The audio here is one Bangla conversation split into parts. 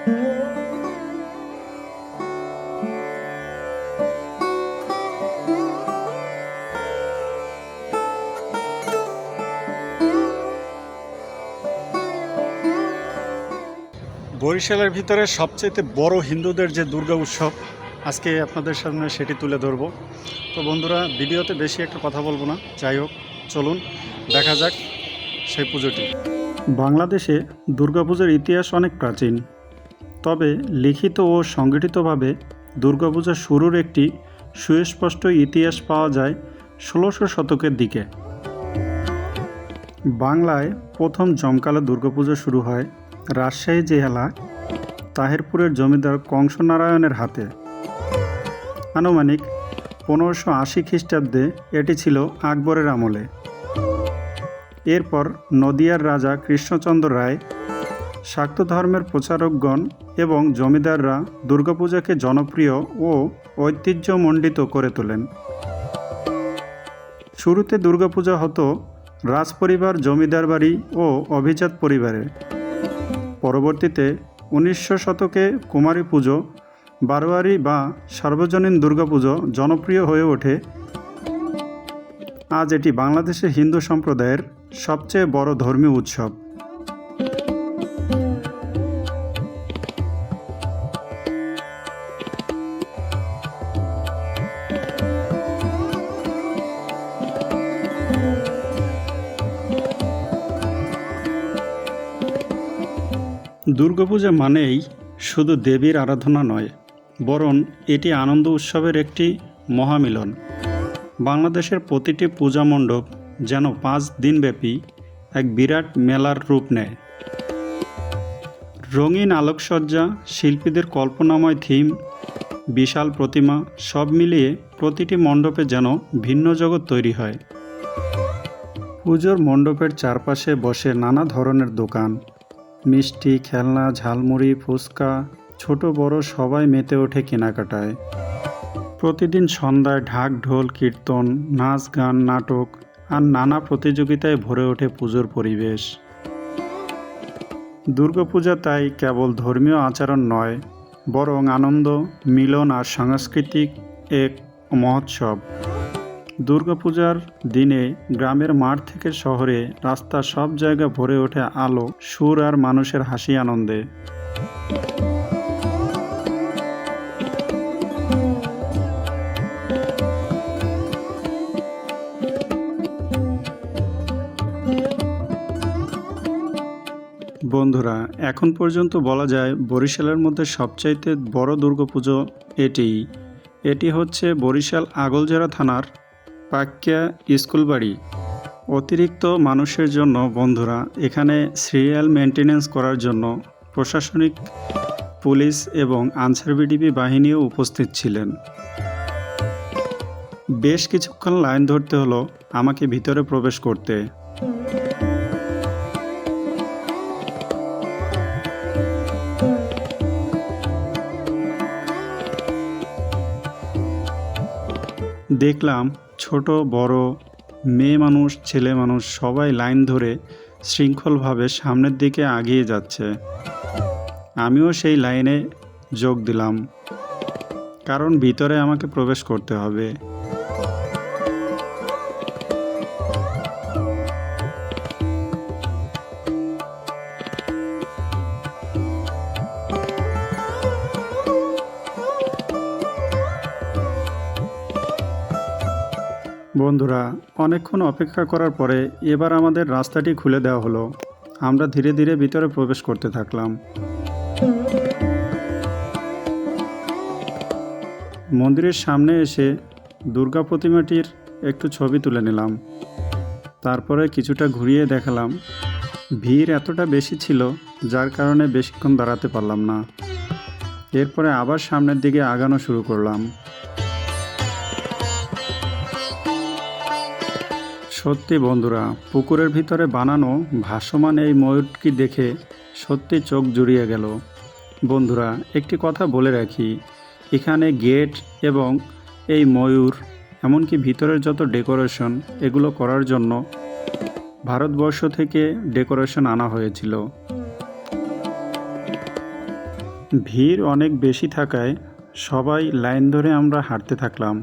বরিশালের ভিতরে সবচেয়ে বড় হিন্দুদের যে দুর্গা উৎসব, আজকে আপনাদের সামনে সেটি তুলে ধরব। তো বন্ধুরা, ভিডিওতে বেশি একটা কথা বলবো না, যাই হোক চলুন দেখা যাক সেই পুজোটি। বাংলাদেশে দুর্গাপূজার ইতিহাস অনেক প্রাচীন, তবে লিখিত ও সংগঠিতভাবে দুর্গাপূজার শুরুর একটি সুস্পষ্ট ইতিহাস পাওয়া যায় ১৬০০ শতকের দিকে। বাংলায় প্রথম জমকালো দুর্গাপূজা শুরু হয় রাজশাহী জেলা তাহেরপুরের জমিদার কংসনারায়ণের হাতে। আনুমানিক ১৫৮০ খ্রিস্টাব্দে এটি ছিল আকবরের আমলে। এরপর নদিয়ার রাজা কৃষ্ণচন্দ্র রায়, শাক্ত ধর্মের প্রচারকগণ এবং জমিদাররা দুর্গাপূজাকে জনপ্রিয় ও ঐতিহ্যমণ্ডিত করে তোলেন। শুরুতে দুর্গাপূজা হতো রাজপরিবার, জমিদার বাড়ি ও অভিজাত পরিবারে। পরবর্তীতে ১৯০০ শতকে কুমারী পুজো, বারোয়ারি বা সার্বজনীন দুর্গাপুজো জনপ্রিয় হয়ে ওঠে। আজ এটি বাংলাদেশের হিন্দু সম্প্রদায়ের সবচেয়ে বড় ধর্মীয় উৎসব। দুর্গাপূজা মানেই শুধু দেবীর আরাধনা নয়, বরং এটি আনন্দ উৎসবের একটি মহামিলন। বাংলাদেশের প্রতিটি পূজা মণ্ডপ যেন ৫ দিনব্যাপী এক বিরাট মেলার রূপ নেয়। রঙিন আলোকসজ্জা, শিল্পীদের কল্পনাময় থিম, বিশাল প্রতিমা, সব মিলিয়ে প্রতিটি মণ্ডপে যেন ভিন্ন জগৎ তৈরি হয়। পুজোর মণ্ডপের চারপাশে বসে নানা ধরনের দোকান, মিষ্টি, খেলনা, ঝালমুড়ি, ফুচকা, ছোট বড় সবাই মেতে ওঠে কেনাকাটায়। প্রতিদিন সন্ধ্যায় ঢাক ঢোল, কীর্তন, নাচ গান, নাটক আর নানা প্রতিযোগিতায় ভরে ওঠে পুজোর পরিবেশ। দুর্গাপূজা তাই কেবল ধর্মীয় আচরণ নয়, বরং আনন্দ, মিলন আর সাংস্কৃতিক এক মহোৎসব। দুর্গাপূজার দিনে গ্রামের মাঠ থেকে শহরে রাস্তা সব জায়গা ভরে ওঠে আলো, সুর আর মানুষের হাসি আনন্দে। বন্ধুরা, এখন পর্যন্ত বলা যায় বরিশালের মধ্যে সবচাইতে বড় দুর্গাপুজো এটি হচ্ছে বরিশাল আগলঝরা থানার পাক্কা স্কুলবাড়ি। অতিরিক্ত মানুষের জন্য বন্ধুরা এখানে সিরিয়াল মেনটেন্যান্স করার জন্য প্রশাসনিক, পুলিশ এবং আনসার বিডিপি বাহিনীও উপস্থিত ছিলেন। বেশ কিছুক্ষণ লাইন ধরতে হলো আমাকে ভিতরে প্রবেশ করতে। দেখলাম ছোট বড়, মেয়ে মানুষ, ছেলে মানুষ সবাই লাইন ধরে শৃঙ্খলভাবে সামনের দিকে এগিয়ে যাচ্ছে। আমিও সেই লাইনে যোগ দিলাম, কারণ ভিতরে আমাকে প্রবেশ করতে হবে। বন্ধুরা, অনেকক্ষণ অপেক্ষা করার পরে এবার আমাদের রাস্তাটি খুলে দেওয়া হলো। আমরা ধীরে ধীরে ভিতরে প্রবেশ করতে থাকলাম। মন্দিরের সামনে এসে দুর্গা প্রতিমাটির একটু ছবি তুলে নিলাম। তারপরে কিছুটা ঘুরিয়ে দেখালাম। ভিড় এতটা বেশি ছিল যার কারণে বেশিক্ষণ দাঁড়াতে পারলাম না। এরপরে আবার সামনের দিকে আগানো শুরু করলাম। সত্যি বন্ধুরা, পুকুরের ভিতরে বানানো ভাসমান এই ময়ূরটি দেখে সত্যি চোখ জুড়িয়ে গেল। বন্ধুরা, একটি কথা বলে রাখি, এখানে গেট এবং এই ময়ূর, এমনকি ভিতরের যত ডেকোরেশন, এগুলো করার জন্য ভারতবর্ষ থেকে ডেকোরেশন আনা হয়েছিল। ভিড় অনেক বেশি থাকায় সবাই লাইন ধরে আমরা হাঁটতে থাকলাম।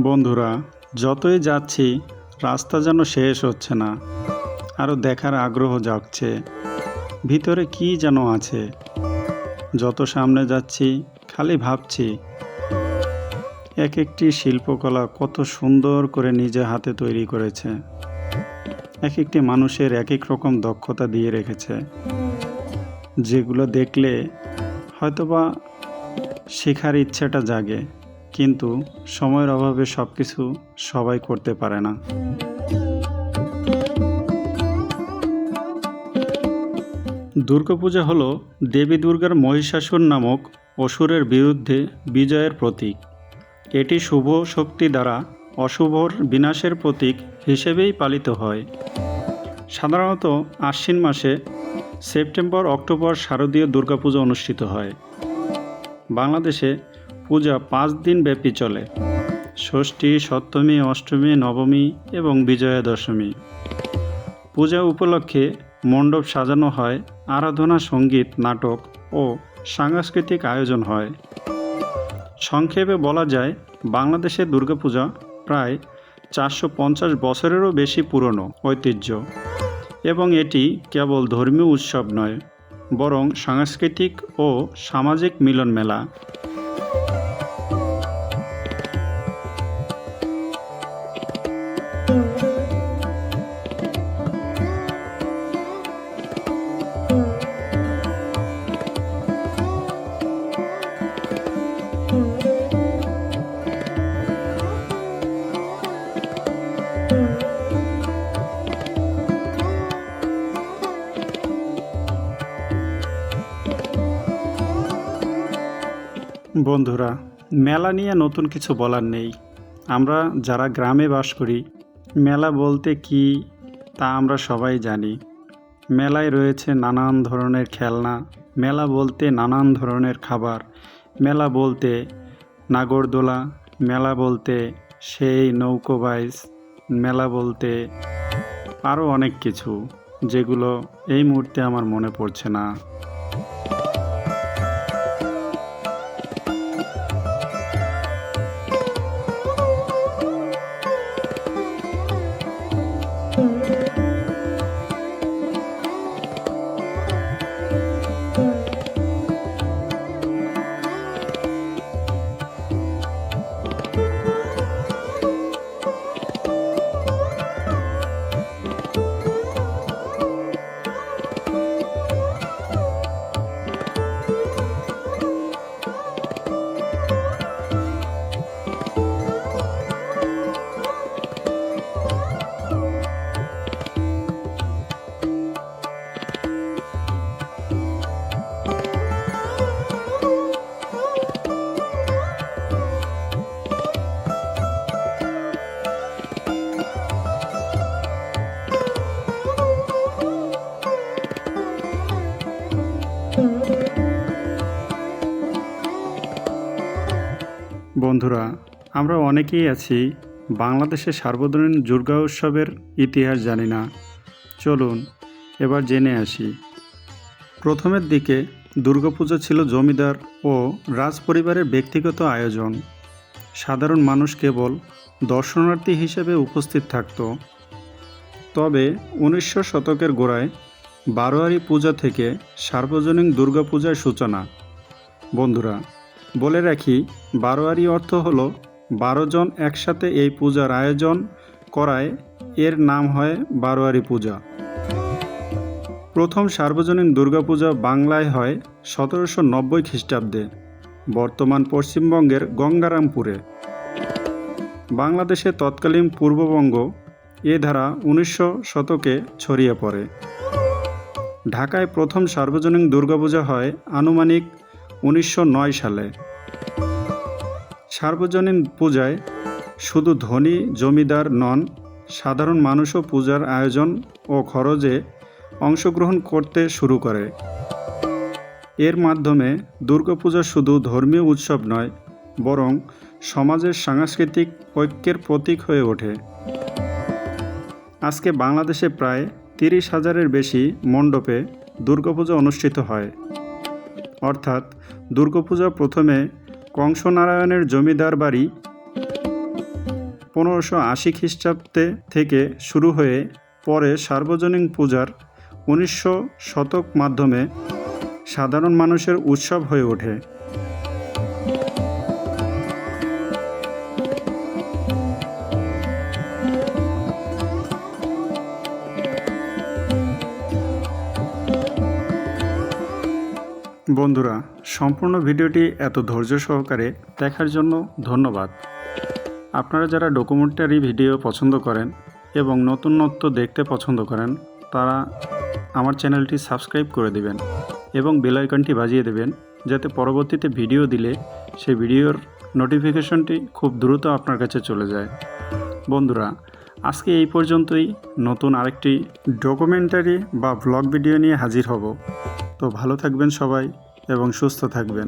বন্ধুরা, যতই যাচ্ছি রাস্তা যেন শেষ হচ্ছে না, আরও দেখার আগ্রহ জাগছে ভিতরে কি যেন আছে। যত সামনে যাচ্ছি খালি ভাবছি এক একটি শিল্পকলা কত সুন্দর করে নিজে হাতে তৈরি করেছে, এক একটি মানুষের এক এক রকম দক্ষতা দিয়ে রেখেছে, যেগুলো দেখলে হয়তোবা শেখার ইচ্ছাটা জাগে, কিন্তু সময়ের অভাবে সব কিছু সবাই করতে পারে না। দুর্গাপূজা হলো দেবী দুর্গার মহিষাসুর নামক অসুরের বিরুদ্ধে বিজয়ের প্রতীক। এটি শুভ শক্তি দ্বারা অশুভর বিনাশের প্রতীক হিসেবেই পালিত হয়। সাধারণত আশ্বিন মাসে সেপ্টেম্বর অক্টোবর শারদীয় দুর্গাপূজা অনুষ্ঠিত হয়। বাংলাদেশে পূজা 5 দিন ব্যাপী চলে: ষষ্ঠী, সপ্তমী, অষ্টমী, নবমী এবং বিজয়া দশমী। পূজা উপলক্ষে মণ্ডপ সাজানো হয়, আরাধনা, সঙ্গীত, নাটক ও সাংস্কৃতিক আয়োজন হয়। সংক্ষেপে বলা যায়, বাংলাদেশের দুর্গাপূজা প্রায় 450 বছরেরও বেশি পুরনো ঐতিহ্য, এবং এটি কেবল ধর্মীয় উৎসব নয়, বরং সাংস্কৃতিক ও সামাজিক মিলন মেলা। বন্ধুরা, মেলা নিয়ে নতুন কিছু বলার নেই। আমরা যারা গ্রামে বাস করি, মেলা বলতে কি তা আমরা সবাই জানি। মেলায় রয়েছে নানান ধরনের খেলনা, মেলা বলতে নানান ধরনের খাবার, মেলা বলতে নাগরদোলা, মেলা বলতে সেই নৌকোবাইজ, মেলা বলতে আরও অনেক কিছু, যেগুলো এই মুহূর্তে আমার মনে পড়ছে না। বন্ধুরা, আমরা অনেকেই আছি বাংলাদেশের সার্বজনীন দুর্গা উৎসবের ইতিহাস জানি না। চলুন এবার জেনে আসি। প্রথমের দিকে দুর্গাপূজা ছিল জমিদার ও রাজ পরিবারের ব্যক্তিগত আয়োজন। সাধারণ মানুষ কেবল দর্শনার্থী হিসেবে উপস্থিত থাকত। তবে 1900 শতকের গোড়ায় বারোয়ারি পূজা থেকে সার্বজনীন দুর্গাপূজার সূচনা। বন্ধুরা, বলে রাখি, বারোয়ারি অর্থ হলো 12 জন একসাথে এই পূজার আয়োজন করায় এর নাম হয় বারোয়ারি পূজা। প্রথম সার্বজনীন দুর্গাপূজা বাংলায় হয় 1790 খ্রিস্টাব্দে, বর্তমান পশ্চিমবঙ্গের গঙ্গারামপুরে। বাংলাদেশে তৎকালীন পূর্ববঙ্গ এ ধারা 1900 শতকে ছড়িয়ে পড়ে। ঢাকায় প্রথম সার্বজনীন দুর্গাপূজা হয় আনুমানিক 1909 সালে। সার্বজনীন পূজায় শুধু ধনী জমিদার নন, সাধারণ মানুষও পূজার আয়োজন ও খরচে অংশগ্রহণ করতে শুরু করে। এর মাধ্যমে দুর্গাপূজা শুধু ধর্মীয় উৎসব নয়, বরং সমাজের সাংস্কৃতিক ঐক্যের প্রতীক হয়ে ওঠে। আজকে বাংলাদেশে প্রায় 30,000-এর বেশি মণ্ডপে দুর্গাপূজা অনুষ্ঠিত হয়। অর্থাৎ দুর্গাপূজা প্রথমে কংসনারায়ণের জমিদার বাড়ি 1580 খ্রিস্টাব্দে থেকে শুরু হয়ে পরে সার্বজনীন পূজার 1900 শতক মাধ্যমে সাধারণ মানুষের উৎসব হয়ে ওঠে। বন্ধুরা, সম্পূর্ণ ভিডিওটি এত ধৈর্য সহকারে দেখার জন্য ধন্যবাদ। আপনারা যারা ডকুমেন্টারি ভিডিও পছন্দ করেন এবং নতুনত্ব দেখতে পছন্দ করেন তারা আমার চ্যানেলটি সাবস্ক্রাইব করে দেবেন এবং বেল আইকনটি বাজিয়ে দেবেন, যাতে পরবর্তীতে ভিডিও দিলে সেই ভিডিওর নোটিফিকেশনটি খুব দ্রুত আপনার কাছে চলে যায়। বন্ধুরা, আজকে এই পর্যন্তই। নতুন আরেকটি ডকুমেন্টারি বা ব্লগ ভিডিও নিয়ে হাজির হব। তো ভালো থাকবেন সবাই এবং সুস্থ থাকবেন।